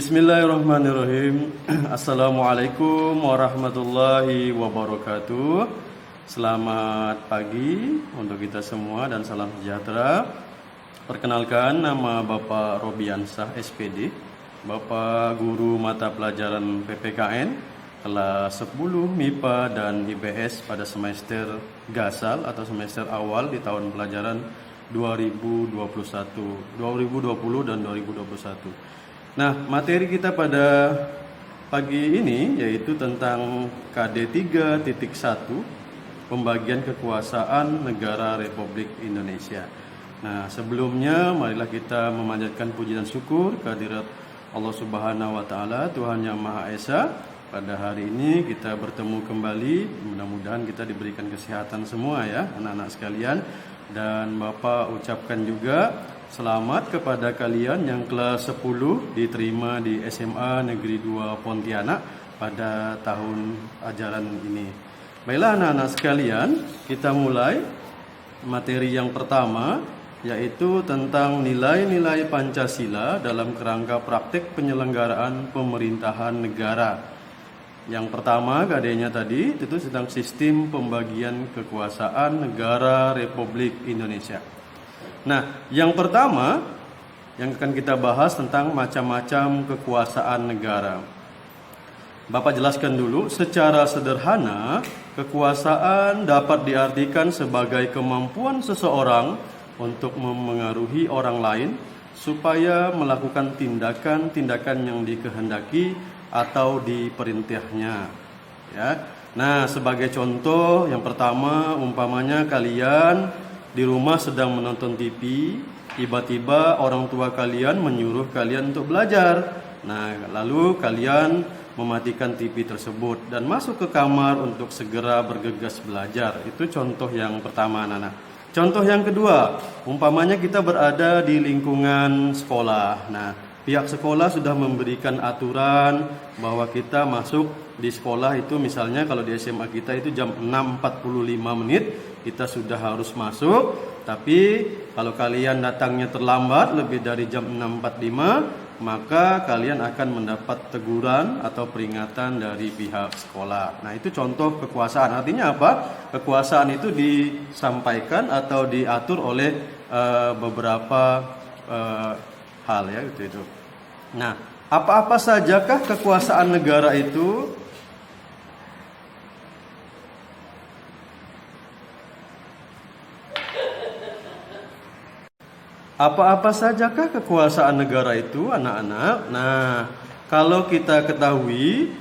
Bismillahirrahmanirrahim. Assalamualaikum warahmatullahi wabarakatuh. Selamat pagi untuk kita semua dan salam sejahtera. Perkenalkan, nama Bapak Robiansah SPD, Bapak Guru Mata Pelajaran PPKN kelas 10 MIPA dan IPS pada semester gasal atau semester awal di tahun pelajaran 2020 dan 2021. Nah, materi kita pada pagi ini yaitu tentang KD 3.1, pembagian kekuasaan negara Republik Indonesia. Nah, sebelumnya marilah kita memanjatkan puji dan syukur kehadirat Allah Subhanahu wa taala, Tuhan Yang Maha Esa. Pada hari ini kita bertemu kembali, mudah-mudahan kita diberikan kesehatan semua ya, anak-anak sekalian. Dan Bapak ucapkan juga selamat kepada kalian yang kelas 10 diterima di SMA Negeri 2 Pontianak pada tahun ajaran ini. Baiklah anak-anak sekalian, kita mulai materi yang pertama, yaitu tentang nilai-nilai Pancasila dalam kerangka praktik penyelenggaraan pemerintahan negara. Yang pertama KD-nya tadi itu tentang sistem pembagian kekuasaan negara Republik Indonesia. Nah, yang pertama yang akan kita bahas tentang macam-macam kekuasaan negara. Bapak jelaskan dulu, secara sederhana, kekuasaan dapat diartikan sebagai kemampuan seseorang untuk memengaruhi orang lain supaya melakukan tindakan-tindakan yang dikehendaki atau diperintahnya. Ya. Nah, sebagai contoh, yang pertama, umpamanya kalian di rumah sedang menonton TV, tiba-tiba orang tua kalian menyuruh kalian untuk belajar. Nah, lalu kalian mematikan TV tersebut dan masuk ke kamar untuk segera bergegas belajar. Itu contoh yang pertama, anak-anak. Contoh yang kedua, umpamanya kita berada di lingkungan sekolah. Nah, pihak sekolah sudah memberikan aturan bahwa kita masuk di sekolah itu, misalnya kalau di SMA kita itu jam 6.45 menit kita sudah harus masuk. Tapi kalau kalian datangnya terlambat lebih dari jam 6.45, maka kalian akan mendapat teguran atau peringatan dari pihak sekolah. Nah, itu contoh kekuasaan. Artinya apa? Kekuasaan itu disampaikan atau diatur oleh beberapa hal ya, gitu. Nah, apa-apa sajakah kekuasaan negara itu? Apa-apa sajakah kekuasaan negara itu, anak-anak? Nah, kalau kita ketahui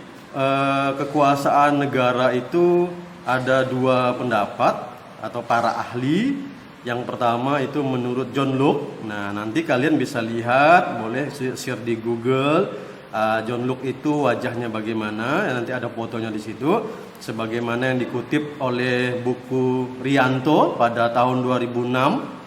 kekuasaan negara itu ada dua pendapat atau para ahli. Yang pertama itu menurut John Locke. Nah, nanti kalian bisa lihat, boleh share di Google. John Locke itu wajahnya bagaimana? Nanti ada fotonya di situ. Sebagaimana yang dikutip oleh buku Rianto pada tahun 2006,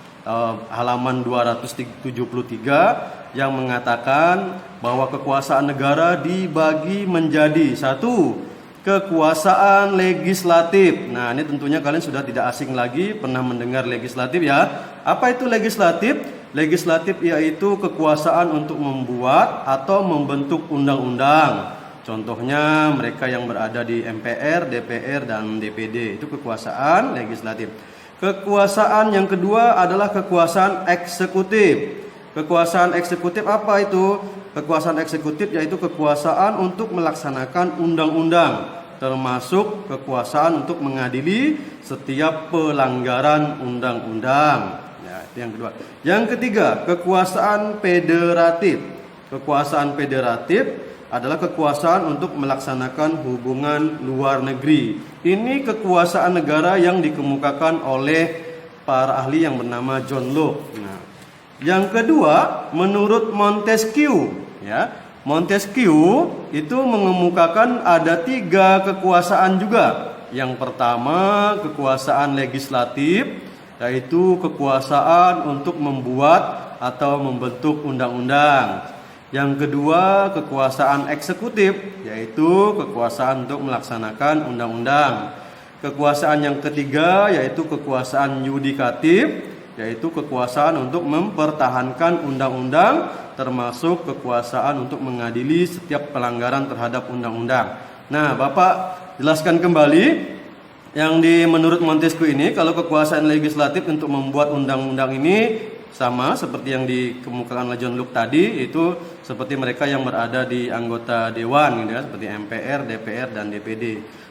halaman 273, yang mengatakan bahwa kekuasaan negara dibagi menjadi satu, kekuasaan legislatif. Nah, ini tentunya kalian sudah tidak asing lagi, pernah mendengar legislatif ya. Apa itu legislatif? Legislatif yaitu kekuasaan untuk membuat atau membentuk undang-undang. Contohnya mereka yang berada di MPR, DPR, dan DPD, itu kekuasaan legislatif. Kekuasaan yang kedua adalah kekuasaan eksekutif. Kekuasaan eksekutif apa itu? Kekuasaan eksekutif yaitu kekuasaan untuk melaksanakan undang-undang, termasuk kekuasaan untuk mengadili setiap pelanggaran undang-undang. Ya, itu yang kedua. Yang ketiga, kekuasaan federatif. Kekuasaan federatif adalah kekuasaan untuk melaksanakan hubungan luar negeri. Ini kekuasaan negara yang dikemukakan oleh para ahli yang bernama John Locke. Nah, yang kedua, menurut Montesquieu, ya, Montesquieu itu mengemukakan ada tiga kekuasaan juga. Yang pertama, kekuasaan legislatif, yaitu kekuasaan untuk membuat atau membentuk undang-undang. Yang kedua, kekuasaan eksekutif, yaitu kekuasaan untuk melaksanakan undang-undang. Kekuasaan yang ketiga yaitu kekuasaan yudikatif, yaitu kekuasaan untuk mempertahankan undang-undang, termasuk kekuasaan untuk mengadili setiap pelanggaran terhadap undang-undang. Nah, Bapak jelaskan kembali yang menurut Montesquieu ini, kalau kekuasaan legislatif untuk membuat undang-undang ini sama seperti yang dikemukakan oleh John Locke tadi, itu seperti mereka yang berada di anggota dewan gitu ya, seperti MPR, DPR dan DPD.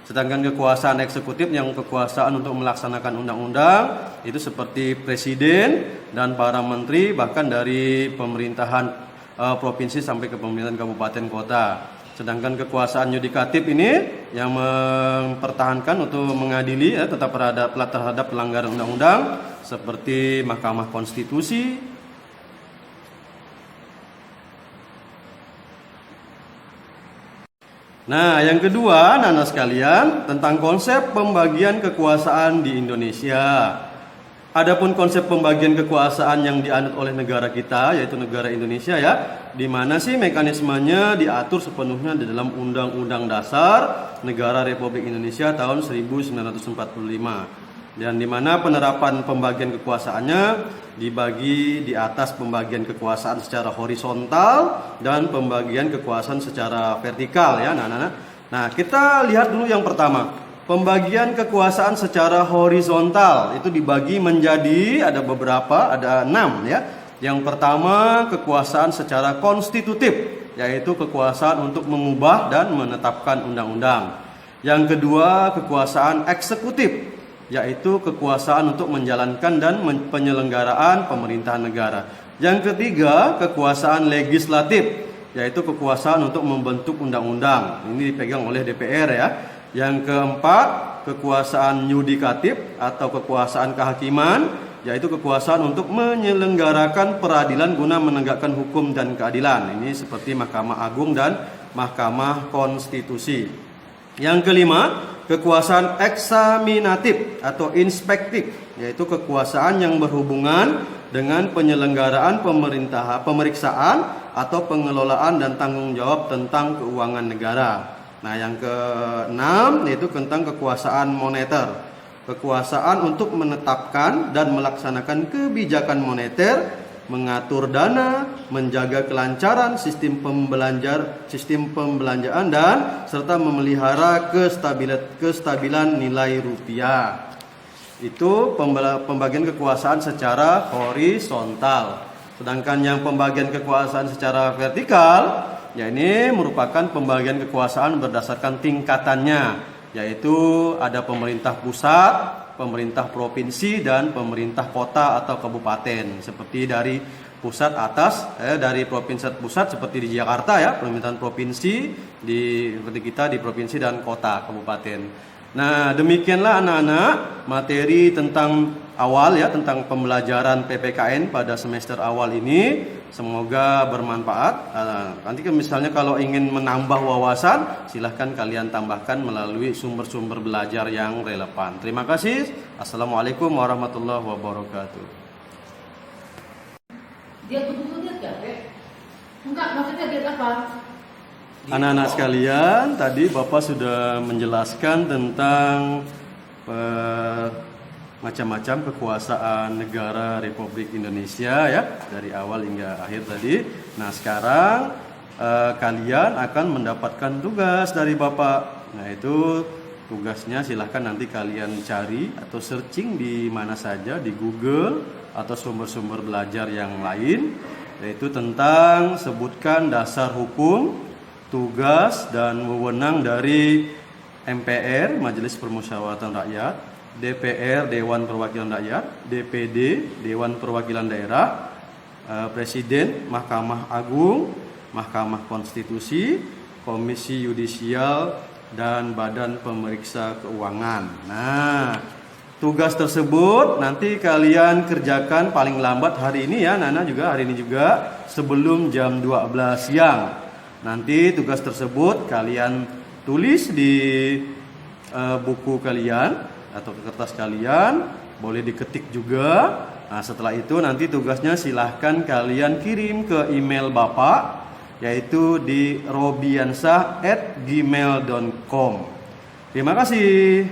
Sedangkan kekuasaan eksekutif yang kekuasaan untuk melaksanakan undang-undang itu seperti presiden dan para menteri, bahkan dari pemerintahan provinsi sampai ke pemerintahan kabupaten kota. Sedangkan kekuasaan yudikatif ini yang mempertahankan untuk mengadili tetap terhadap pelanggaran undang-undang seperti Mahkamah Konstitusi, Nah, yang kedua, anak-anak sekalian, tentang konsep pembagian kekuasaan di Indonesia. Adapun konsep pembagian kekuasaan yang dianut oleh negara kita, yaitu negara Indonesia ya, di mana sih mekanismenya diatur sepenuhnya di dalam Undang-Undang Dasar Negara Republik Indonesia tahun 1945. Dan di mana penerapan pembagian kekuasaannya dibagi di atas pembagian kekuasaan secara horizontal dan pembagian kekuasaan secara vertikal ya anak-anak. Nah, kita lihat dulu yang pertama. Pembagian kekuasaan secara horizontal itu dibagi menjadi ada 6 ya. Yang pertama, kekuasaan secara konstitutif, yaitu kekuasaan untuk mengubah dan menetapkan undang-undang. Yang kedua, kekuasaan eksekutif, yaitu kekuasaan untuk menjalankan dan penyelenggaraan pemerintahan negara. Yang ketiga, kekuasaan legislatif, yaitu kekuasaan untuk membentuk undang-undang. Ini dipegang oleh DPR ya. Yang keempat, kekuasaan yudikatif atau kekuasaan kehakiman, yaitu kekuasaan untuk menyelenggarakan peradilan guna menegakkan hukum dan keadilan. Ini seperti Mahkamah Agung dan Mahkamah Konstitusi. Yang kelima, kekuasaan eksaminatif atau inspektif, yaitu kekuasaan yang berhubungan dengan penyelenggaraan pemeriksaan atau pengelolaan dan tanggung jawab tentang keuangan negara. Nah, yang keenam yaitu tentang kekuasaan moneter, kekuasaan untuk menetapkan dan melaksanakan kebijakan moneter, mengatur dana, menjaga kelancaran sistem pembelanjaan dan serta memelihara kestabilan nilai rupiah. Itu pembagian kekuasaan secara horizontal. Sedangkan yang pembagian kekuasaan secara vertikal, ya ini merupakan pembagian kekuasaan berdasarkan tingkatannya, yaitu ada pemerintah pusat, pemerintah provinsi, dan pemerintah kota atau kabupaten. Seperti dari pusat atas, dari provinsi pusat seperti di Jakarta ya, pemerintahan provinsi, seperti kita di provinsi dan kota kabupaten. Nah, demikianlah anak-anak materi tentang awal ya, tentang pembelajaran PPKN pada semester awal ini. Semoga bermanfaat. Nanti misalnya kalau ingin menambah wawasan, silahkan kalian tambahkan melalui sumber-sumber belajar yang relevan. Terima kasih. Assalamualaikum warahmatullahi wabarakatuh. Dia betul lihat gak, Pak? Enggak, maksudnya dia apa? Anak-anak sekalian, tadi Bapak sudah menjelaskan tentang macam-macam kekuasaan negara Republik Indonesia ya, dari awal hingga akhir tadi. Nah, sekarang kalian akan mendapatkan tugas dari Bapak. Nah, itu tugasnya silahkan nanti kalian cari atau searching di mana saja, di Google atau sumber-sumber belajar yang lain, yaitu tentang sebutkan dasar hukum, tugas dan wewenang dari MPR, Majelis Permusyawaratan Rakyat, DPR, Dewan Perwakilan Rakyat, DPD, Dewan Perwakilan Daerah, Presiden, Mahkamah Agung, Mahkamah Konstitusi, Komisi Yudisial, dan Badan Pemeriksa Keuangan. Nah, tugas tersebut nanti kalian kerjakan paling lambat hari ini ya, Nana juga hari ini juga sebelum jam 12 siang. Nanti tugas tersebut kalian tulis di buku kalian atau kertas kalian, boleh diketik juga. Nah, setelah itu nanti tugasnya silahkan kalian kirim ke email Bapak, yaitu di robiansah@gmail.com. Terima kasih.